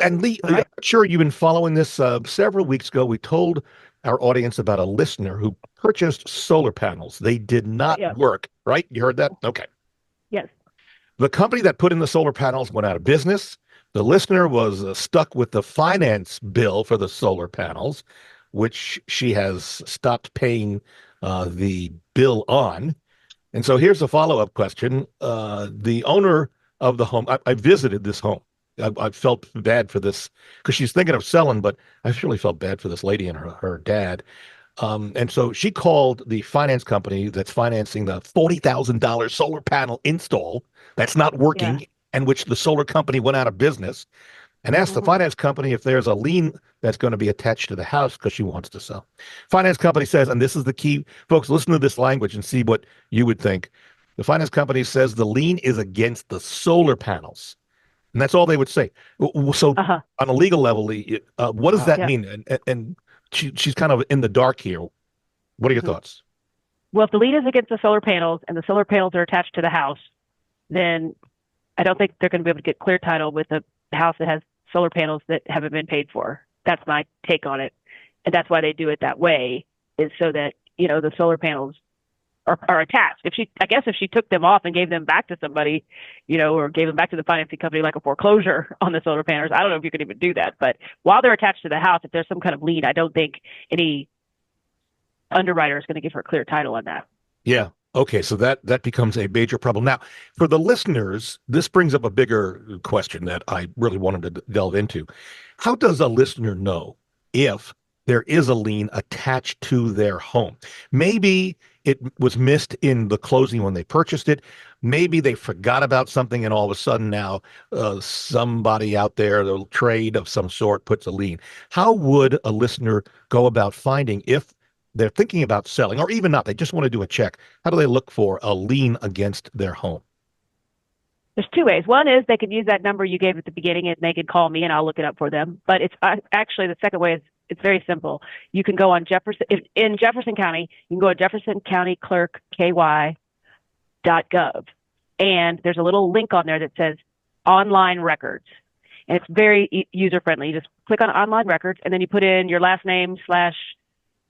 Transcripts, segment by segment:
And Lee, All I'm right. sure you've been following this. Several weeks ago, we told our audience about a listener who purchased solar panels. They did not Yeah. work, right? You heard that? Okay. Yes. The company that put in the solar panels went out of business. The listener was stuck with the finance bill for the solar panels, which she has stopped paying the bill on. And so here's a follow-up question. The owner of the home, I visited this home. I felt bad for this because she's thinking of selling, but I really felt bad for this lady and her dad. And so she called the finance company that's financing the $40,000 solar panel install that's not Yeah. working, and which the solar company went out of business, and asked the hmm finance company if there's a lien that's going to be attached to the house because she wants to sell. Finance company says, and this is the key, folks, listen to this language and see what you would think. The finance company says the lien is against the solar panels. And that's all they would say. So, Uh-huh. on a legal level, what does that Yeah. mean? And she's kind of in the dark here. What are your hmm thoughts? Well, if the lien is against the solar panels and the solar panels are attached to the house, then I don't think they're going to be able to get clear title with a house that has solar panels that haven't been paid for. That's my take on it. And that's why they do it that way, is so that, the solar panels are attached. I guess if she took them off and gave them back to somebody, or gave them back to the financing company like a foreclosure on the solar panels, I don't know if you could even do that. But while they're attached to the house, if there's some kind of lien, I don't think any underwriter is going to give her clear title on that. Yeah. Okay. So that becomes a major problem. Now, for the listeners, this brings up a bigger question that I really wanted to delve into. How does a listener know if there is a lien attached to their home? Maybe it was missed in the closing when they purchased it. Maybe they forgot about something, and all of a sudden now somebody out there, the trade of some sort, puts a lien. How would a listener go about finding if they're thinking about selling, or even not, they just want to do a check? How do they look for a lien against their home? There's two ways. One is they could use that number you gave at the beginning and they could call me and I'll look it up for them. But it's actually the second way is it's very simple. You can go on in Jefferson County, you can go to Jefferson County Clerk KY.gov. And there's a little link on there that says online records. And it's very user friendly. You just click on online records and then you put in your last name slash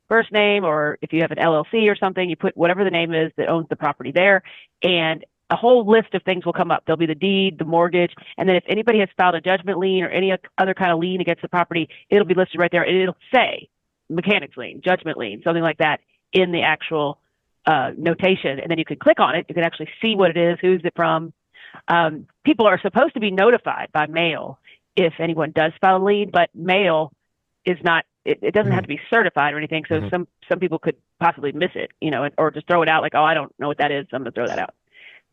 first name, or if you have an LLC or something, you put whatever the name is that owns the property there. And a whole list of things will come up. There'll be the deed, the mortgage, and then if anybody has filed a judgment lien or any other kind of lien against the property, it'll be listed right there, and it'll say mechanics lien, judgment lien, something like that in the actual notation. And then you can click on it. You can actually see what it is, who's it from. People are supposed to be notified by mail if anyone does file a lien, but mail is not. It doesn't have Mhm. to be certified or anything. So Mhm. some people could possibly miss it, or just throw it out like, oh, I don't know what that is, so I'm gonna throw that out.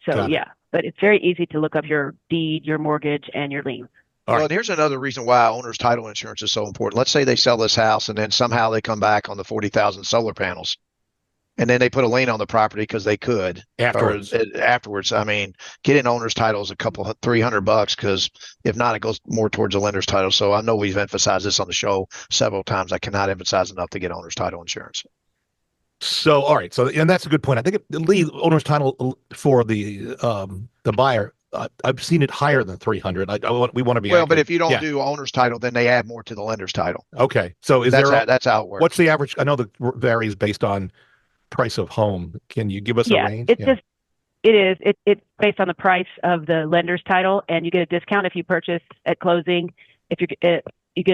So Got it. yeah, but it's very easy to look up your deed, your mortgage, and your lien. All Well, right. and here's another reason why owner's title insurance is so important. Let's say they sell this house and then somehow they come back on the 40,000 solar panels and then they put a lien on the property because they could, or Afterwards. afterwards. I mean, getting owner's title is a couple $300 because if not, it goes more towards a lender's title. So I know we've emphasized this on the show several times. I cannot emphasize enough to get owner's title insurance. So, all right. So, and that's a good point. I think the lead owner's title for the buyer, I've seen it higher than 300. We want to be Well, but accurate. if you don't Yeah. do owner's title, then they add more to the lender's title. Okay. So, That's how it what's works. the average? I know that varies based on price of home. Can you give us a Yeah, range? it's Yeah. just it is it's based on the price of the lender's title, and you get a discount if you purchase at closing. If you get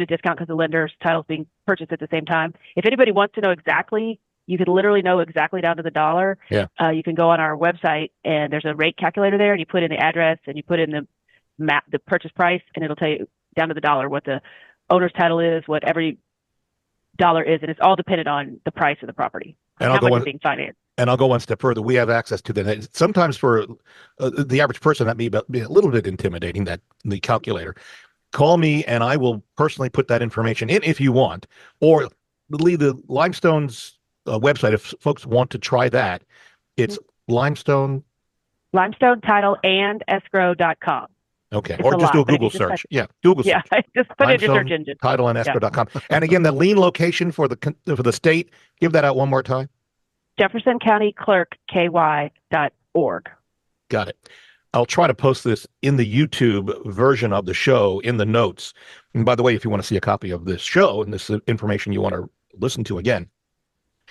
a discount because the lender's title is being purchased at the same time. If anybody wants to know exactly, you could literally know exactly down to the dollar. Yeah. You can go on our website and there's a rate calculator there, and you put in the address and you put in the purchase price, and it'll tell you down to the dollar what the owner's title is, what every dollar is, and it's all dependent on the price of the property And and I'll how go much is on. being financed. And I'll go one step further. We have access to that. Sometimes for the average person, that may be a little bit intimidating, that the calculator. Call me and I will personally put that information in if you want, or leave the Limestone's website if folks want to try that. It's Limestone. Limestone title and escrow.com. Okay. It's Or a just do lot, a but if Google you just search. Yeah. Google yeah, search. just put it in your search Limestone engine. title and Yeah. escrow.com. And again, the lien location for the state, give that out one more time. Jefferson County Clerk KY.org. Got it. I'll try to post this in the YouTube version of the show in the notes. And by the way, if you want to see a copy of this show and this information you want to listen to again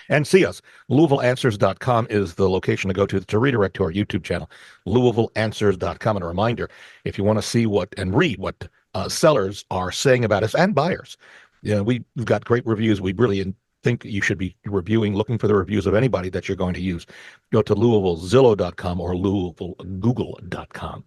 and see us, LouisvilleAnswers.com is the location to go to redirect to our YouTube channel, LouisvilleAnswers.com. And a reminder, if you want to see what and read what sellers are saying about us and buyers, we've got great reviews. We really think you should be looking for the reviews of anybody that you're going to use. Go to LouisvilleZillow.com or LouisvilleGoogle.com.